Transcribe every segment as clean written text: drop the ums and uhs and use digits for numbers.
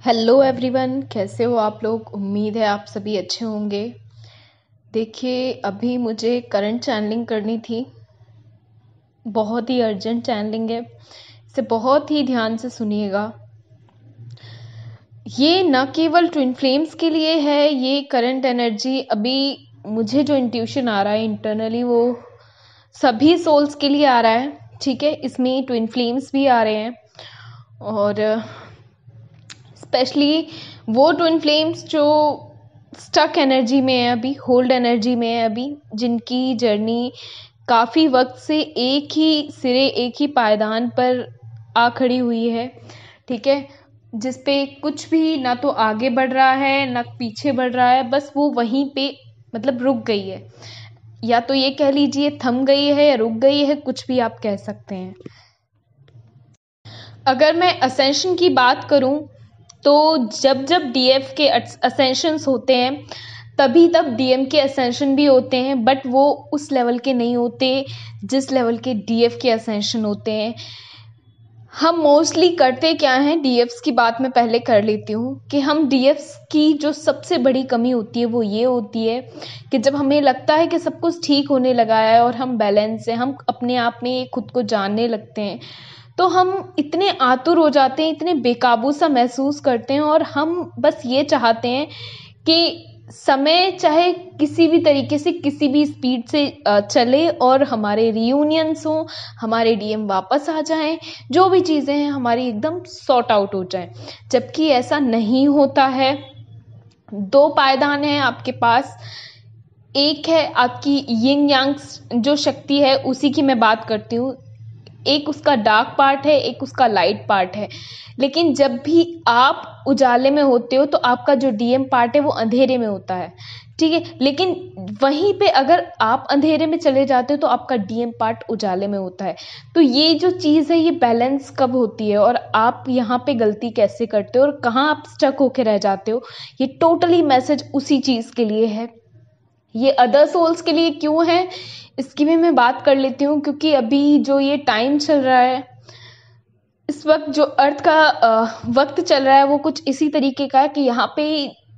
Hello everyone, कैसे हो आप लोग। उम्मीद है आप सभी अच्छे होंगे। देखिए, अभी मुझे करंट चैनलिंग करनी थी, बहुत ही अर्जेंट चैनलिंग है। इसे बहुत ही ध्यान से सुनिएगा। ये न केवल ट्विन फ्लेम्स के लिए है, ये करंट एनर्जी अभी मुझे जो इंट्यूशन आ रहा है इंटरनली, वो सभी सोल्स के लिए आ रहा है। ठीक है, इसमें ट्विन फ्लेम्स भी आ रहे हैं और स्पेशली वो ट्विन फ्लेम्स जो स्टक एनर्जी में है, अभी होल्ड एनर्जी में है, अभी जिनकी जर्नी काफ़ी वक्त से एक ही सिरे, एक ही पायदान पर आ खड़ी हुई है। ठीक है, जिस पे कुछ भी ना तो आगे बढ़ रहा है ना पीछे बढ़ रहा है, बस वो वहीं पे मतलब रुक गई है, या तो ये कह लीजिए थम गई है या रुक गई है, कुछ भी आप कह सकते हैं। अगर मैं असेंशन की बात करूं तो जब जब डीएफ के असेंशंस होते हैं तभी तब डीएम के असेंशन भी होते हैं, बट वो उस लेवल के नहीं होते जिस लेवल के डीएफ के असेंशन होते हैं। हम मोस्टली करते क्या हैं, डीएफ्स की बात मैं पहले कर लेती हूँ कि हम डीएफ्स की जो सबसे बड़ी कमी होती है वो ये होती है कि जब हमें लगता है कि सब कुछ ठीक होने लगा है और हम बैलेंस हैं, हम अपने आप में खुद को जानने लगते हैं, तो हम इतने आतुर हो जाते हैं, इतने बेकाबू सा महसूस करते हैं और हम बस ये चाहते हैं कि समय चाहे किसी भी तरीके से किसी भी स्पीड से चले और हमारे रियूनियंस हों, हमारे डीएम वापस आ जाएं, जो भी चीज़ें हैं हमारी एकदम सॉर्ट आउट हो जाएं। जबकि ऐसा नहीं होता है। दो पायदान हैं आपके पास। एक है आपकी यिंग यांग जो शक्ति है, उसी की मैं बात करती हूँ। एक उसका डार्क पार्ट है, एक उसका लाइट पार्ट है। लेकिन जब भी आप उजाले में होते हो तो आपका जो डीएम पार्ट है वो अंधेरे में होता है। ठीक है, लेकिन वहीं पे अगर आप अंधेरे में चले जाते हो तो आपका डीएम पार्ट उजाले में होता है। तो ये जो चीज़ है, ये बैलेंस कब होती है और आप यहाँ पे गलती कैसे करते हो और कहाँ आप स्टक होके रह जाते हो, ये टोटली मैसेज उसी चीज़ के लिए है। ये अदर सोल्स के लिए क्यों है, इसकी भी मैं बात कर लेती हूँ, क्योंकि अभी जो ये टाइम चल रहा है, इस वक्त जो अर्थ का वक्त चल रहा है वो कुछ इसी तरीके का है कि यहाँ पे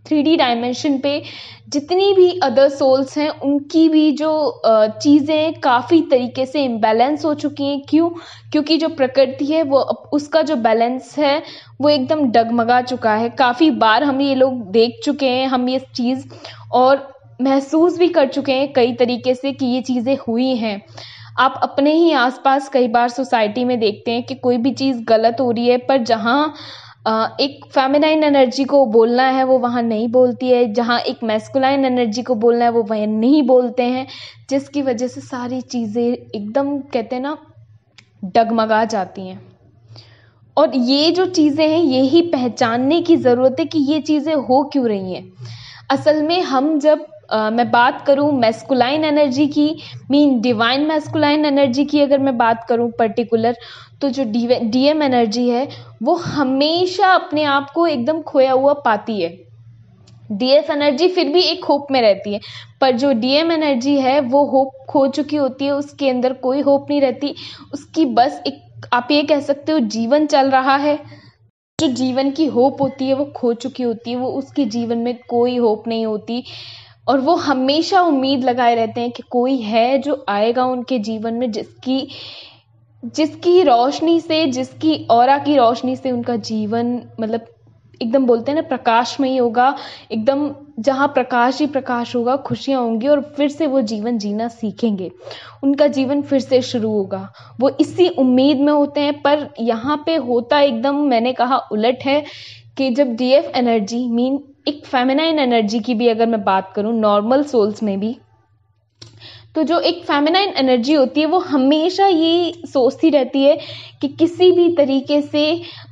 3D डायमेंशन पे जितनी भी अदर सोल्स हैं उनकी भी जो चीज़ें काफ़ी तरीके से इम्बैलेंस हो चुकी हैं। क्यों? क्योंकि जो प्रकृति है वो उसका जो बैलेंस है वो एकदम डगमगा चुका है। काफ़ी बार हम ये लोग देख चुके हैं, हम ये चीज़ और महसूस भी कर चुके हैं कई तरीके से कि ये चीज़ें हुई हैं। आप अपने ही आसपास कई बार सोसाइटी में देखते हैं कि कोई भी चीज़ गलत हो रही है, पर जहाँ एक फेमिनाइन एनर्जी को बोलना है वो वहाँ नहीं बोलती है, जहाँ एक मैस्कुलाइन एनर्जी को बोलना है वो वहाँ नहीं बोलते हैं, जिसकी वजह से सारी चीज़ें एकदम कहते हैं ना डगमगा जाती हैं। और ये जो चीज़ें हैं यही पहचानने की ज़रूरत है कि ये चीज़ें हो क्यों रही हैं। असल में हम जब मैं बात करूं मैस्कुलाइन एनर्जी की, मीन डिवाइन मैस्कुलाइन एनर्जी की अगर मैं बात करूं पर्टिकुलर, तो जो डीएम एनर्जी है वो हमेशा अपने आप को एकदम खोया हुआ पाती है। डीएफ एनर्जी फिर भी एक होप में रहती है, पर जो डीएम एनर्जी है वो होप खो चुकी होती है, उसके अंदर कोई होप नहीं रहती। उसकी बस एक, आप ये कह सकते हो, जीवन चल रहा है। जो जीवन की होप होती है वो खो चुकी होती है, वो उसके जीवन में कोई होप नहीं होती और वो हमेशा उम्मीद लगाए रहते हैं कि कोई है जो आएगा उनके जीवन में, जिसकी जिसकी रोशनी से, जिसकी ऑरा की रोशनी से उनका जीवन मतलब एकदम बोलते हैं ना प्रकाशमयी होगा, एकदम जहाँ प्रकाश ही प्रकाश होगा, खुशियाँ होंगी और फिर से वो जीवन जीना सीखेंगे, उनका जीवन फिर से शुरू होगा। वो इसी उम्मीद में होते हैं। पर यहाँ पे होता एकदम मैंने कहा उलट है कि जब डीएफ एनर्जी, मीन एक फेमिनाइन एनर्जी की भी अगर मैं बात करूँ नॉर्मल सोल्स में भी, तो जो एक फेमिनाइन एनर्जी होती है वो हमेशा ये सोचती रहती है कि किसी भी तरीके से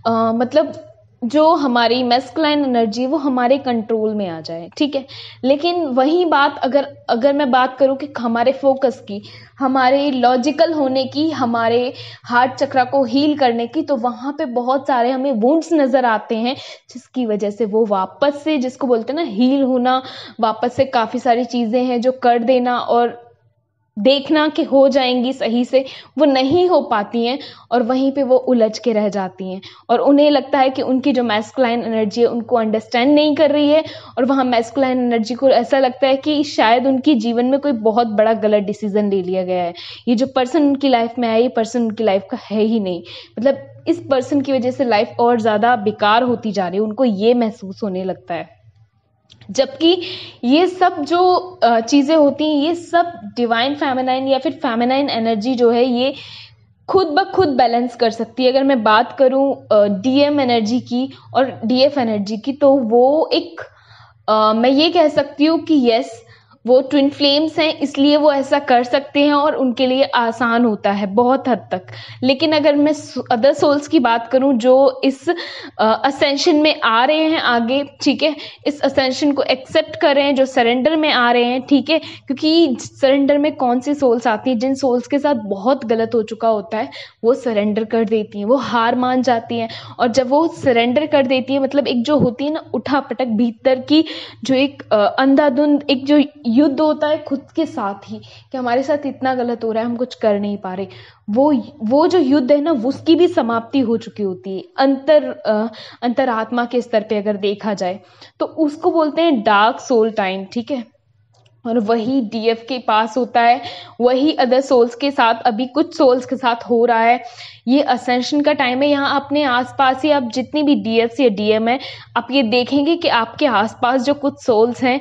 मतलब जो हमारी मैस्कुलाइन एनर्जी वो हमारे कंट्रोल में आ जाए। ठीक है, लेकिन वही बात अगर अगर मैं बात करूं कि हमारे फोकस की, हमारे लॉजिकल होने की, हमारे हार्ट चक्रा को हील करने की, तो वहां पे बहुत सारे हमें वुंड्स नजर आते हैं, जिसकी वजह से वो वापस से, जिसको बोलते हैं ना हील होना, वापस से काफी सारी चीजें हैं जो कर देना और देखना कि हो जाएंगी सही से, वो नहीं हो पाती हैं और वहीं पे वो उलझ के रह जाती हैं और उन्हें लगता है कि उनकी जो मैस्कुलाइन एनर्जी है उनको अंडरस्टैंड नहीं कर रही है और वहाँ मैस्कुलाइन एनर्जी को ऐसा लगता है कि शायद उनकी जीवन में कोई बहुत बड़ा गलत डिसीजन ले लिया गया है, ये जो पर्सन उनकी लाइफ में आया ये पर्सन उनकी लाइफ का है ही नहीं, मतलब इस पर्सन की वजह से लाइफ और ज़्यादा बेकार होती जा रही है, उनको ये महसूस होने लगता है। जबकि ये सब जो चीज़ें होती हैं ये सब डिवाइन फेमिनाइन या फिर फेमिनाइन एनर्जी जो है ये खुद ब खुद बैलेंस कर सकती है। अगर मैं बात करूं डीएम एनर्जी की और डीएफ एनर्जी की तो वो एक मैं ये कह सकती हूँ कि यस वो ट्विन फ्लेम्स हैं इसलिए वो ऐसा कर सकते हैं और उनके लिए आसान होता है बहुत हद तक। लेकिन अगर मैं अदर सोल्स की बात करूं जो इस असेंशन में आ रहे हैं आगे, ठीक है, इस असेंशन को एक्सेप्ट कर रहे हैं, जो सरेंडर में आ रहे हैं, ठीक है, क्योंकि सरेंडर में कौन सी सोल्स आती हैं, जिन सोल्स के साथ बहुत गलत हो चुका होता है वो सरेंडर कर देती हैं, वो हार मान जाती हैं और जब वो सरेंडर कर देती है मतलब एक जो होती है ना उठापटक भीतर की जो एक अंधाधुंध एक जो युद्ध होता है खुद के साथ ही कि हमारे साथ इतना गलत हो रहा है हम कुछ कर नहीं पा रहे, वो जो युद्ध है ना उसकी भी समाप्ति हो चुकी होती है अंतरात्मा के स्तर पे अगर देखा जाए तो उसको बोलते हैं डार्क सोल टाइम, ठीक है। और वही डीएफ के पास होता है, वही अदर सोल्स के साथ अभी कुछ सोल्स के साथ हो रहा है। ये असेंशन का टाइम है, यहाँ अपने आसपास ही आप जितनी भी डीएफ या डीएम है आप ये देखेंगे कि आपके आसपास जो कुछ सोल्स हैं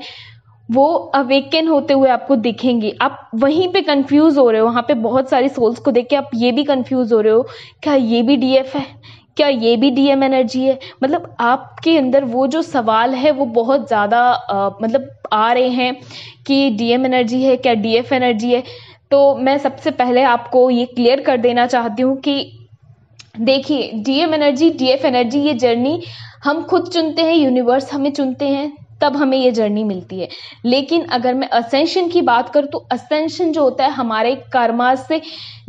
वो अवेकन होते हुए आपको दिखेंगे। आप वहीं पे कंफ्यूज हो रहे हो, वहाँ पे बहुत सारी सोल्स को देख के आप ये भी कंफ्यूज हो रहे हो क्या ये भी डीएफ है, क्या ये भी डीएम एनर्जी है, मतलब आपके अंदर वो जो सवाल है वो बहुत ज़्यादा मतलब आ रहे हैं कि डीएम एनर्जी है क्या डीएफ एनर्जी है। तो मैं सबसे पहले आपको ये क्लियर कर देना चाहती हूँ कि देखिए डीएम एनर्जी डीएफ एनर्जी ये जर्नी हम खुद चुनते हैं, यूनिवर्स हमें चुनते हैं तब हमें ये जर्नी मिलती है। लेकिन अगर मैं असेंशन की बात करूँ तो असेंशन जो होता है हमारे कर्माज से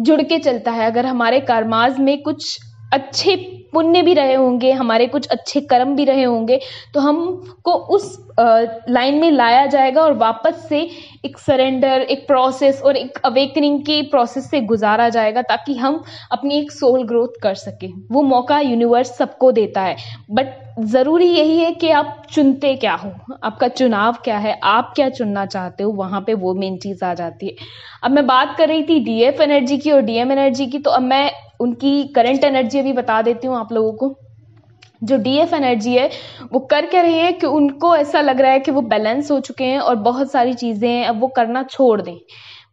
जुड़ के चलता है। अगर हमारे कर्माज में कुछ अच्छे पुण्य भी रहे होंगे, हमारे कुछ अच्छे कर्म भी रहे होंगे तो हमको उस लाइन में लाया जाएगा और वापस से एक सरेंडर, एक प्रोसेस और एक अवेकनिंग के प्रोसेस से गुजारा जाएगा ताकि हम अपनी एक सोल ग्रोथ कर सकें। वो मौका यूनिवर्स सबको देता है, बट ज़रूरी यही है कि आप चुनते क्या हो, आपका चुनाव क्या है, आप क्या चुनना चाहते हो, वहाँ पे वो मेन चीज़ आ जाती है। अब मैं बात कर रही थी डीएफ एनर्जी की और डीएम एनर्जी की, तो अब मैं उनकी करंट एनर्जी अभी बता देती हूँ आप लोगों को। जो डीएफ एनर्जी है वो कर क्या रहे हैं कि उनको ऐसा लग रहा है कि वो बैलेंस हो चुके हैं और बहुत सारी चीज़ें हैं अब वो करना छोड़ दें,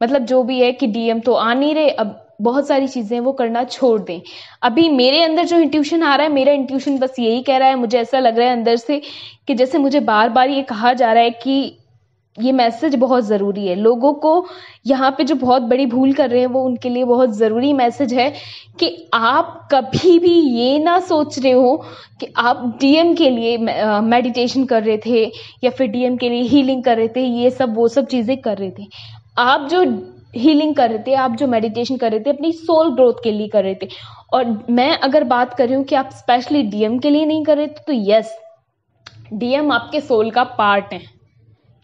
मतलब जो भी है कि डीएम तो आ नहीं रहे, अब बहुत सारी चीज़ें वो करना छोड़ दें। अभी मेरे अंदर जो इंट्यूशन आ रहा है, मेरा इंट्यूशन बस यही कह रहा है, मुझे ऐसा लग रहा है अंदर से कि जैसे मुझे बार बार ये कहा जा रहा है कि ये मैसेज बहुत ज़रूरी है लोगों को, यहाँ पे जो बहुत बड़ी भूल कर रहे हैं वो उनके लिए बहुत ज़रूरी मैसेज है कि आप कभी भी ये ना सोच रहे हो कि आप डीएम के लिए मेडिटेशन कर रहे थे या फिर डीएम के लिए हीलिंग कर रहे थे, ये सब वो सब चीज़ें कर रहे थे। आप जो हीलिंग कर रहे थे, आप जो मेडिटेशन कर रहे थे अपनी सोल ग्रोथ के लिए कर रहे थे। और मैं अगर बात कर रही हूँ कि आप स्पेशली डीएम के लिए नहीं कर रहे थे तो यस, डीएम आपके सोल का पार्ट है,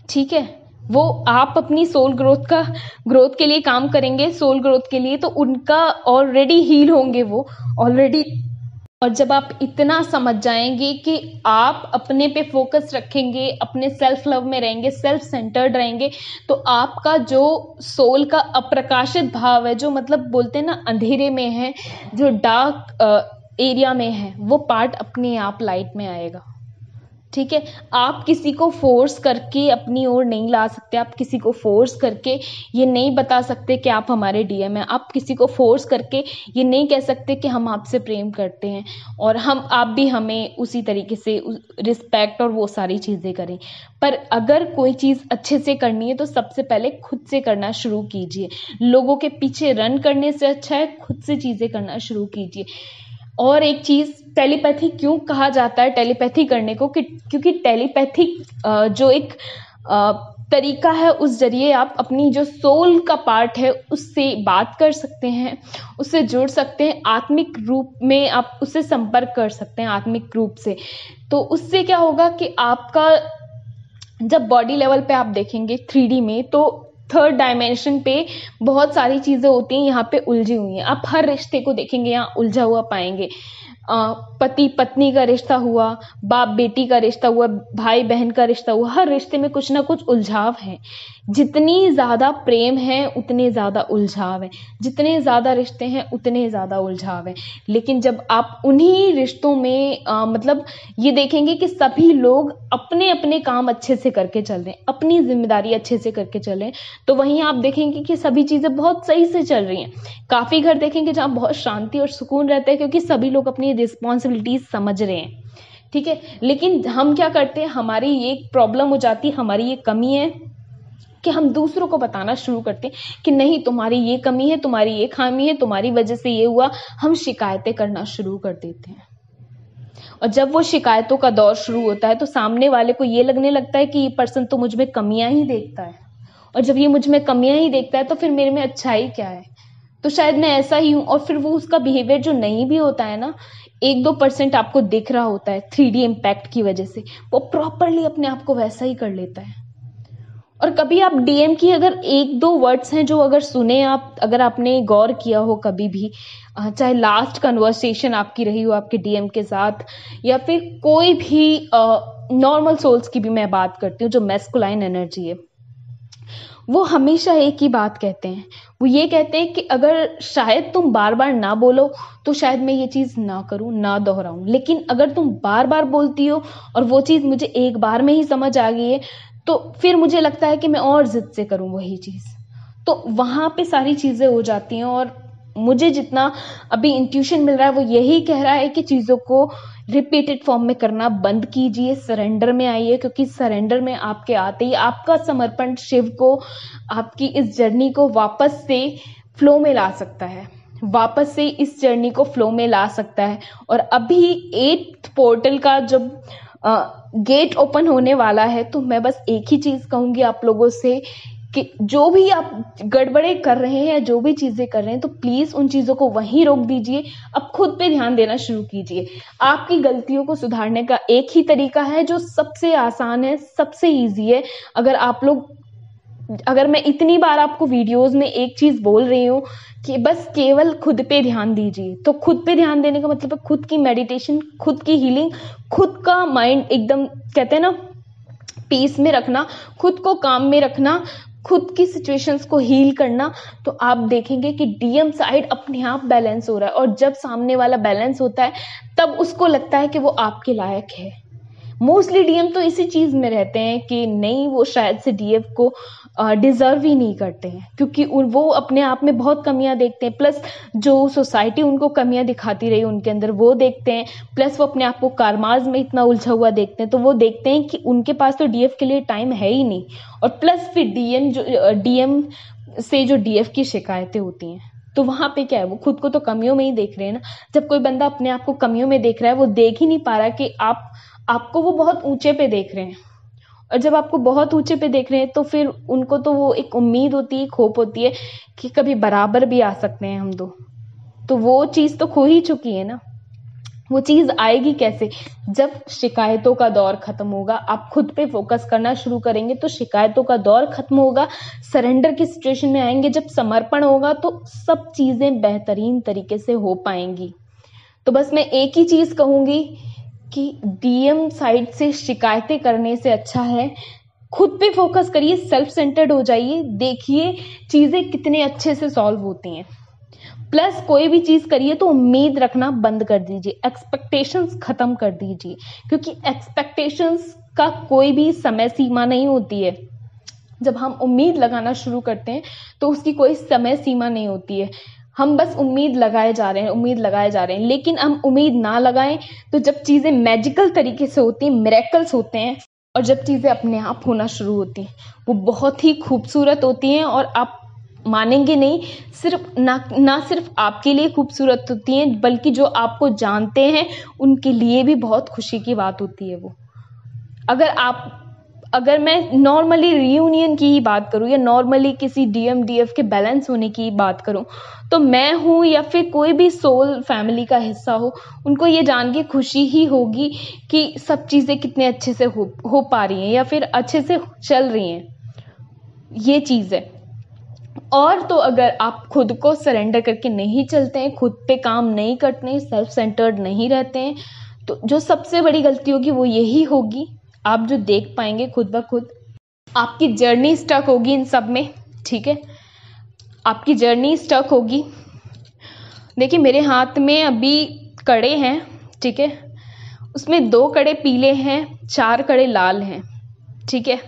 ठीक है, वो आप अपनी सोल ग्रोथ के लिए काम करेंगे, सोल ग्रोथ के लिए, तो उनका ऑलरेडी हील होंगे वो ऑलरेडी। और जब आप इतना समझ जाएंगे कि आप अपने पे फोकस रखेंगे, अपने सेल्फ लव में रहेंगे, सेल्फ सेंटर्ड रहेंगे, तो आपका जो सोल का अप्रकाशित भाव है, जो मतलब बोलते हैं ना अंधेरे में है, जो डार्क एरिया में है, वो पार्ट अपने आप लाइट में आएगा, ठीक है। आप किसी को फोर्स करके अपनी ओर नहीं ला सकते, आप किसी को फोर्स करके ये नहीं बता सकते कि आप हमारे डीएम हैं, आप किसी को फोर्स करके ये नहीं कह सकते कि हम आपसे प्रेम करते हैं और आप भी हमें उसी तरीके से रिस्पेक्ट और वो सारी चीज़ें करें। पर अगर कोई चीज़ अच्छे से करनी है तो सबसे पहले खुद से करना शुरू कीजिए। लोगों के पीछे रन करने से अच्छा है खुद से चीज़ें करना शुरू कीजिए। और एक चीज़, टेलीपैथी क्यों कहा जाता है टेलीपैथी करने को, क्योंकि टेलीपैथी जो एक तरीका है, उस जरिए आप अपनी जो सोल का पार्ट है उससे बात कर सकते हैं, उससे जुड़ सकते हैं, आत्मिक रूप में आप उससे संपर्क कर सकते हैं आत्मिक रूप से। तो उससे क्या होगा कि आपका जब बॉडी लेवल पे आप देखेंगे 3D में, तो थर्ड डायमेंशन पे बहुत सारी चीज़ें होती हैं यहाँ पे उलझी हुई हैं। आप हर रिश्ते को देखेंगे यहाँ उलझा हुआ पाएंगे। पति पत्नी का रिश्ता हुआ, बाप बेटी का रिश्ता हुआ, भाई बहन का रिश्ता हुआ, हर रिश्ते में कुछ ना कुछ उलझाव है। जितनी ज़्यादा प्रेम है उतने ज़्यादा उलझाव है, जितने ज़्यादा रिश्ते हैं उतने ज़्यादा उलझाव है। लेकिन जब आप उन्हीं रिश्तों में मतलब ये देखेंगे कि सभी लोग अपने अपने काम अच्छे से करके चल रहे हैं, अपनी जिम्मेदारी अच्छे से करके चल रहे हैं, तो वहीं आप देखेंगे कि सभी चीज़ें बहुत सही से चल रही हैं। काफ़ी घर देखेंगे जहाँ बहुत शांति और सुकून रहता है, क्योंकि सभी लोग अपनी रिस्पॉन्सिबिलिटीज समझ रहे हैं। ठीक है, लेकिन हम क्या करते हैं, हमारी ये प्रॉब्लम हो जाती है, हमारी ये कमी है कि हम दूसरों को बताना शुरू करते हैं कि नहीं तुम्हारी ये कमी है, तुम्हारी ये खामी है, तुम्हारी वजह से ये हुआ। हम शिकायतें करना शुरू कर देते हैं, और जब वो शिकायतों का दौर शुरू होता है तो सामने वाले को ये लगने लगता है कि ये पर्सन तो मुझ में कमियां ही देखता है, और जब ये मुझ में कमियां ही देखता है तो फिर मेरे में अच्छाई क्या है, तो शायद मैं ऐसा ही हूं। और फिर वो उसका बिहेवियर जो नहीं भी होता है ना, 1-2% आपको दिख रहा होता है 3D इम्पैक्ट की वजह से, वो प्रॉपरली अपने आप को वैसा ही कर लेता है। और कभी आप डीएम की अगर 1-2 वर्ड्स हैं जो अगर सुने आप, अगर आपने गौर किया हो कभी भी, चाहे लास्ट कन्वर्सेशन आपकी रही हो आपके डीएम के साथ, या फिर कोई भी नॉर्मल सोल्स की भी मैं बात करती हूँ जो मैस्कुलाइन एनर्जी है, वो हमेशा एक ही बात कहते हैं। वो ये कहते हैं कि अगर शायद तुम बार बार ना बोलो तो शायद मैं ये चीज़ ना करूं, ना दोहराऊं, लेकिन अगर तुम बार बार बोलती हो और वो चीज़ मुझे एक बार में ही समझ आ गई है, तो फिर मुझे लगता है कि मैं और जिद से करूं वही चीज़। तो वहाँ पे सारी चीज़ें हो जाती हैं। और मुझे जितना अभी इंट्यूशन मिल रहा है वो यही कह रहा है कि चीज़ों को रिपीटेड फॉर्म में करना बंद कीजिए, सरेंडर में आइए, क्योंकि सरेंडर में आपके आते ही आपका समर्पण शिव को, आपकी इस जर्नी को वापस से फ्लो में ला सकता है, वापस से इस जर्नी को फ्लो में ला सकता है। और अभी 8th पोर्टल का जब गेट ओपन होने वाला है, तो मैं बस एक ही चीज़ कहूँगी आप लोगों से कि जो भी आप गड़बड़े कर रहे हैं या जो भी चीज़ें कर रहे हैं, तो प्लीज़ उन चीज़ों को वहीं रोक दीजिए। अब खुद पे ध्यान देना शुरू कीजिए। आपकी गलतियों को सुधारने का एक ही तरीका है जो सबसे आसान है, सबसे ईजी है। अगर मैं इतनी बार आपको वीडियोस में एक चीज़ बोल रही हूँ कि बस केवल खुद पे ध्यान दीजिए, तो खुद पे ध्यान देने का मतलब है खुद की मेडिटेशन, खुद की हीलिंग, खुद का माइंड एकदम कहते हैं ना पीस में रखना, खुद को काम में रखना, खुद की सिचुएशंस को हील करना। तो आप देखेंगे कि डीएम साइड अपने आप बैलेंस हो रहा है, और जब सामने वाला बैलेंस होता है तब उसको लगता है कि वो आपके लायक है। मोस्टली डीएम तो इसी चीज में रहते हैं कि नहीं, वो शायद से डीएफ को डिजर्व ही नहीं करते हैं, क्योंकि वो अपने आप में बहुत कमियां देखते हैं, प्लस जो सोसाइटी उनको कमियां दिखाती रही उनके अंदर वो देखते हैं, प्लस वो अपने आप को कारमाज में इतना उलझा हुआ देखते हैं, तो वो देखते हैं कि उनके पास तो डीएफ के लिए टाइम है ही नहीं। और प्लस फिर डीएम से जो डीएफ की शिकायतें होती हैं, तो वहां पे क्या है, वो खुद को तो कमियों में ही देख रहे हैं ना। जब कोई बंदा अपने आप को कमियों में देख रहा है, वो देख ही नहीं पा रहा कि आपको वो बहुत ऊंचे पे देख रहे हैं, और जब आपको बहुत ऊंचे पे देख रहे हैं तो फिर उनको तो वो एक उम्मीद होती है, एक होप होती है कि कभी बराबर भी आ सकते हैं हम दो। तो वो चीज़ तो खो ही चुकी है ना। वो चीज़ आएगी कैसे, जब शिकायतों का दौर खत्म होगा, आप खुद पे फोकस करना शुरू करेंगे तो शिकायतों का दौर खत्म होगा, सरेंडर की सिचुएशन में आएंगे, जब समर्पण होगा तो सब चीज़ें बेहतरीन तरीके से हो पाएंगी। तो बस मैं एक ही चीज़ कहूँगी कि डीएम साइड से शिकायतें करने से अच्छा है खुद पे फोकस करिए, सेल्फ सेंटर्ड हो जाइए, देखिए चीज़ें कितने अच्छे से सॉल्व होती हैं। प्लस कोई भी चीज़ करिए तो उम्मीद रखना बंद कर दीजिए, एक्सपेक्टेशंस खत्म कर दीजिए, क्योंकि एक्सपेक्टेशंस का कोई भी समय सीमा नहीं होती है। जब हम उम्मीद लगाना शुरू करते हैं तो उसकी कोई समय सीमा नहीं होती है। हम बस उम्मीद लगाए जा रहे हैं, उम्मीद लगाए जा रहे हैं, लेकिन हम उम्मीद ना लगाएं तो जब चीज़ें मैजिकल तरीके से होती हैं, मिरेकल्स होते हैं, और जब चीज़ें अपने आप होना शुरू होती हैं, वो बहुत ही खूबसूरत होती हैं। और आप मानेंगे नहीं, सिर्फ ना सिर्फ आपके लिए खूबसूरत होती हैं, बल्कि जो आपको जानते हैं उनके लिए भी बहुत खुशी की बात होती है वो। अगर मैं नॉर्मली रियूनियन की ही बात करूं या नॉर्मली किसी डीएम डीएफ के बैलेंस होने की बात करूं, तो मैं हूं या फिर कोई भी सोल फैमिली का हिस्सा हो, उनको ये जान के खुशी ही होगी कि सब चीज़ें कितने अच्छे से हो पा रही हैं या फिर अच्छे से चल रही हैं। ये चीज़ है। और तो अगर आप खुद को सरेंडर करके नहीं चलते हैं, खुद पे काम नहीं करते हैं, सेल्फ सेंटर्ड नहीं रहते हैं, तो जो सबसे बड़ी गलती होगी वो यही होगी, आप जो देख पाएंगे खुद ब खुद, आपकी जर्नी स्टक होगी इन सब में। ठीक है, आपकी जर्नी स्टक होगी। देखिए मेरे हाथ में अभी कड़े हैं, ठीक है, उसमें 2 कड़े पीले हैं, 4 कड़े लाल हैं। ठीक है,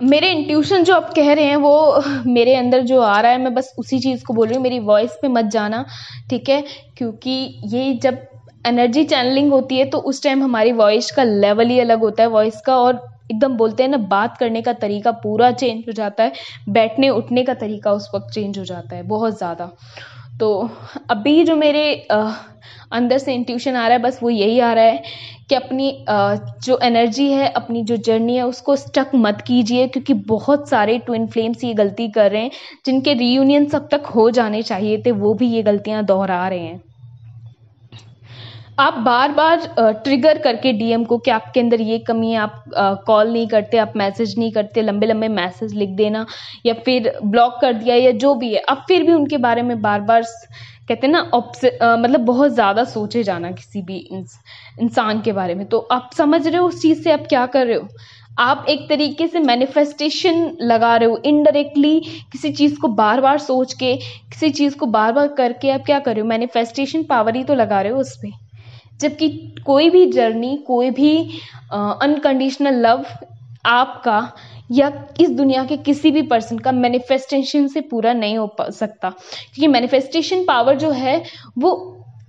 मेरे इंट्यूशन जो आप कह रहे हैं वो मेरे अंदर जो आ रहा है, मैं बस उसी चीज़ को बोल रही हूँ, मेरी वॉइस पे मत जाना। ठीक है, क्योंकि ये जब एनर्जी चैनलिंग होती है तो उस टाइम हमारी वॉइस का लेवल ही अलग होता है, वॉइस का, और एकदम बोलते हैं ना, बात करने का तरीका पूरा चेंज हो जाता है, बैठने उठने का तरीका उस वक्त चेंज हो जाता है बहुत ज़्यादा। तो अभी जो मेरे अंदर से इंट्यूशन आ रहा है, बस वो यही आ रहा है कि अपनी जो एनर्जी है, अपनी जो जर्नी है, उसको स्टक मत कीजिए, क्योंकि बहुत सारे ट्विन फ्लेम्स ये गलती कर रहे हैं, जिनके रीयूनियन अब तक हो जाने चाहिए थे, वो भी ये गलतियां दोहरा रहे हैं। आप बार बार ट्रिगर करके डीएम को कि आपके अंदर ये कमी है, आप कॉल नहीं करते, आप मैसेज नहीं करते, लंबे लंबे मैसेज लिख देना या फिर ब्लॉक कर दिया या जो भी है, अब फिर भी उनके बारे में बार बार कहते हैं ना मतलब बहुत ज़्यादा सोचे जाना किसी भी इंसान के बारे में। तो आप समझ रहे हो उस चीज़ से आप क्या कर रहे हो, आप एक तरीके से मैनिफेस्टेशन लगा रहे हो इनडायरेक्टली, किसी चीज़ को बार बार सोच के, किसी चीज़ को बार बार करके आप क्या कर रहे हो, मैनिफेस्टेशन पावर ही तो लगा रहे हो उस पर। जबकि कोई भी जर्नी, कोई भी अनकंडीशनल लव आपका या इस दुनिया के किसी भी पर्सन का मैनिफेस्टेशन से पूरा नहीं हो सकता, क्योंकि मैनिफेस्टेशन पावर जो है वो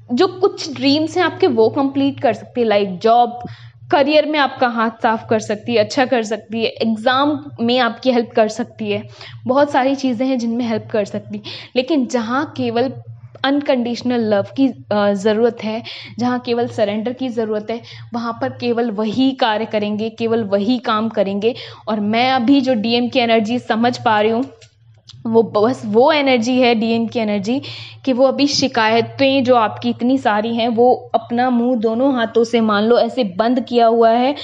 जो कुछ ड्रीम्स हैं आपके वो कंप्लीट कर सकती है, लाइक जॉब, करियर में आपका हाथ साफ कर सकती है, अच्छा कर सकती है, एग्ज़ाम में आपकी हेल्प कर सकती है, बहुत सारी चीज़ें हैं जिनमें हेल्प कर सकती है। लेकिन जहाँ केवल अनकंडीशनल लव की ज़रूरत है, जहाँ केवल सरेंडर की ज़रूरत है, वहाँ पर केवल वही कार्य करेंगे, केवल वही काम करेंगे। और मैं अभी जो डीएम की एनर्जी समझ पा रही हूँ, वो बस वो एनर्जी है डीएम की एनर्जी, कि वो अभी शिकायतें जो आपकी इतनी सारी हैं, वो अपना मुंह दोनों हाथों से मान लो ऐसे बंद किया हुआ है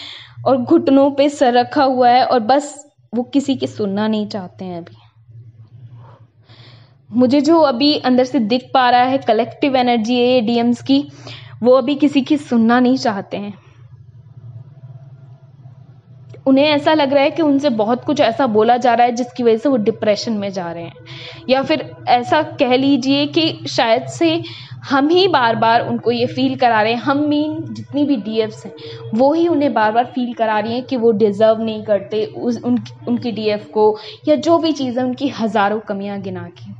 और घुटनों पे सर रखा हुआ है, और बस वो किसी की सुनना नहीं चाहते हैं। अभी मुझे जो अभी अंदर से दिख पा रहा है कलेक्टिव एनर्जी है डीएम्स की, वो अभी किसी की सुनना नहीं चाहते हैं। उन्हें ऐसा लग रहा है कि उनसे बहुत कुछ ऐसा बोला जा रहा है जिसकी वजह से वो डिप्रेशन में जा रहे हैं, या फिर ऐसा कह लीजिए कि शायद से हम ही बार बार उनको ये फील करा रहे हैं, हम मीन जितनी भी डीएफ्स हैं वो ही उन्हें बार बार फील करा रही हैं कि वो डिज़र्व नहीं करते उनकी डीएफ को, या जो भी चीज़ है उनकी हज़ारों कमियां गिना के।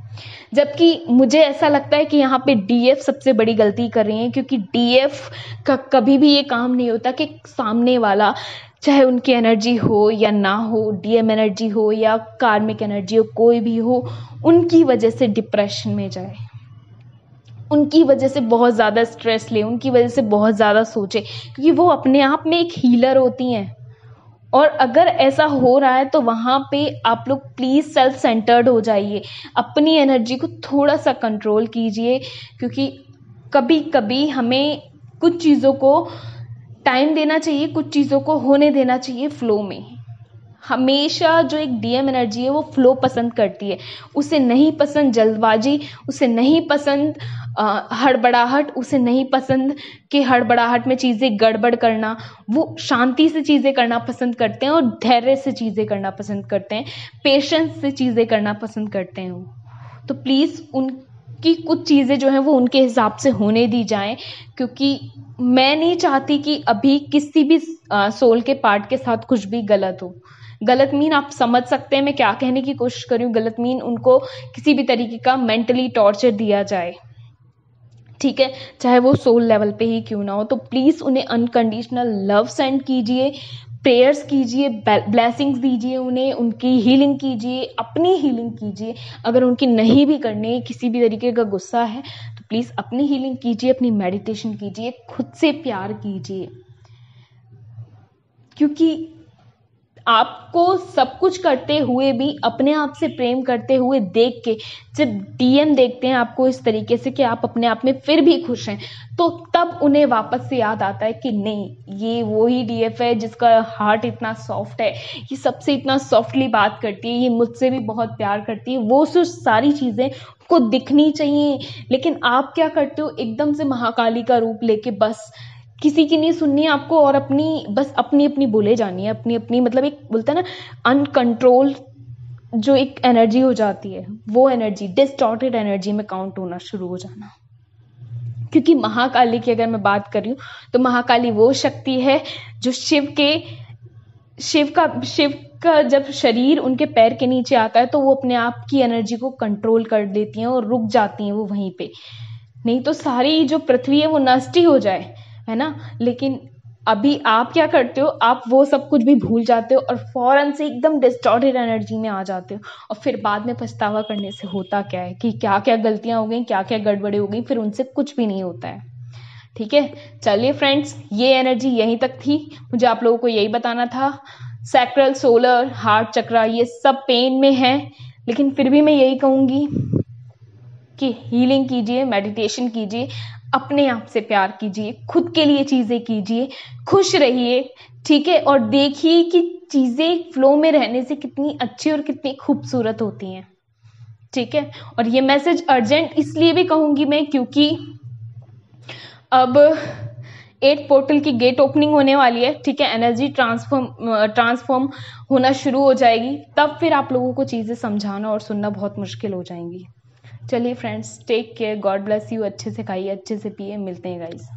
जबकि मुझे ऐसा लगता है कि यहाँ पे डीएफ सबसे बड़ी गलती कर रही है, क्योंकि डीएफ का कभी भी ये काम नहीं होता कि सामने वाला, चाहे उनकी एनर्जी हो या ना हो, डीएम एनर्जी हो या कार्मिक एनर्जी हो, कोई भी हो, उनकी वजह से डिप्रेशन में जाए, उनकी वजह से बहुत ज़्यादा स्ट्रेस ले, उनकी वजह से बहुत ज़्यादा सोचे, क्योंकि वो अपने आप में एक हीलर होती हैं। और अगर ऐसा हो रहा है तो वहाँ पे आप लोग प्लीज़ सेल्फ सेंटर्ड हो जाइए, अपनी एनर्जी को थोड़ा सा कंट्रोल कीजिए, क्योंकि कभी कभी हमें कुछ चीज़ों को टाइम देना चाहिए, कुछ चीज़ों को होने देना चाहिए फ्लो में। हमेशा जो एक डीएम एनर्जी है वो फ्लो पसंद करती है, उसे नहीं पसंद जल्दबाजी, उसे नहीं पसंद हड़बड़ाहट, उसे नहीं पसंद कि हड़बड़ाहट में चीज़ें गड़बड़ करना। वो शांति से चीज़ें करना पसंद करते हैं और धैर्य से चीज़ें करना पसंद करते हैं, पेशेंस से चीज़ें करना पसंद करते हैं। तो प्लीज़ उनकी कुछ चीज़ें जो हैं वो उनके हिसाब से होने दी जाएं, क्योंकि मैं नहीं चाहती कि अभी किसी भी सोल के पार्ट के साथ कुछ भी गलत हो। गलत मीन आप समझ सकते हैं मैं क्या कहने की कोशिश कर रही हूँ, गलत मीन उनको किसी भी तरीके का मेंटली टॉर्चर दिया जाए, ठीक है, चाहे वो सोल लेवल पे ही क्यों ना हो। तो प्लीज़ उन्हें अनकंडीशनल लव सेंड कीजिए, प्रेयर्स कीजिए, ब्लेसिंग्स दीजिए उन्हें, उनकी हीलिंग कीजिए, अपनी हीलिंग कीजिए। अगर उनकी नहीं भी करनी, किसी भी तरीके का गुस्सा है, तो प्लीज़ अपनी हीलिंग कीजिए, अपनी मेडिटेशन कीजिए, खुद से प्यार कीजिए, क्योंकि आपको सब कुछ करते हुए भी अपने आप से प्रेम करते हुए देख के जब डीएम देखते हैं आपको इस तरीके से कि आप अपने आप में फिर भी खुश हैं, तो तब उन्हें वापस से याद आता है कि नहीं, ये वही डीएफ है जिसका हार्ट इतना सॉफ्ट है, ये सबसे इतना सॉफ्टली बात करती है, ये मुझसे भी बहुत प्यार करती है। वो सब सारी चीज़ें को दिखनी चाहिए। लेकिन आप क्या करते हो, एकदम से महाकाली का रूप लेके बस किसी की नहीं सुननी है आपको, और बस अपनी अपनी बोले जानी है, अपनी अपनी, मतलब एक बोलता है ना अनकंट्रोल जो एक एनर्जी हो जाती है, वो एनर्जी डिस्टॉर्टेड एनर्जी में काउंट होना शुरू हो जाना। क्योंकि महाकाली की अगर मैं बात कर रही हूँ तो महाकाली वो शक्ति है जो शिव का जब शरीर उनके पैर के नीचे आता है तो वो अपने आप की एनर्जी को कंट्रोल कर देती हैं और रुक जाती हैं वो वहीं पे। नहीं तो सारी जो पृथ्वी है वो नष्ट ही हो जाए, है ना। लेकिन अभी आप क्या करते हो, आप वो सब कुछ भी भूल जाते हो और फौरन से एकदम डिस्टॉर्टेड एनर्जी में आ जाते हो, और फिर बाद में पछतावा करने से होता क्या है कि क्या क्या गलतियां हो गई, क्या क्या गड़बड़ी हो गई, फिर उनसे कुछ भी नहीं होता है। ठीक है, चलिए फ्रेंड्स, ये एनर्जी यहीं तक थी, मुझे आप लोगों को यही बताना था। सैक्रल, सोलर, हार्ट चक्रा, ये सब पेन में है, लेकिन फिर भी मैं यही कहूंगी कि हीलिंग कीजिए, मेडिटेशन कीजिए, अपने आप से प्यार कीजिए, खुद के लिए चीजें कीजिए, खुश रहिए। ठीक है, और देखिए कि चीजें फ्लो में रहने से कितनी अच्छी और कितनी खूबसूरत होती हैं। ठीक है, और ये मैसेज अर्जेंट इसलिए भी कहूंगी मैं क्योंकि अब 8 पोर्टल की गेट ओपनिंग होने वाली है। ठीक है, एनर्जी ट्रांसफॉर्म होना शुरू हो जाएगी, तब फिर आप लोगों को चीजें समझाना और सुनना बहुत मुश्किल हो जाएंगी। चलिए friends, take care, God bless you, अच्छे से खाइए, अच्छे से पिए, मिलते हैं गाइस।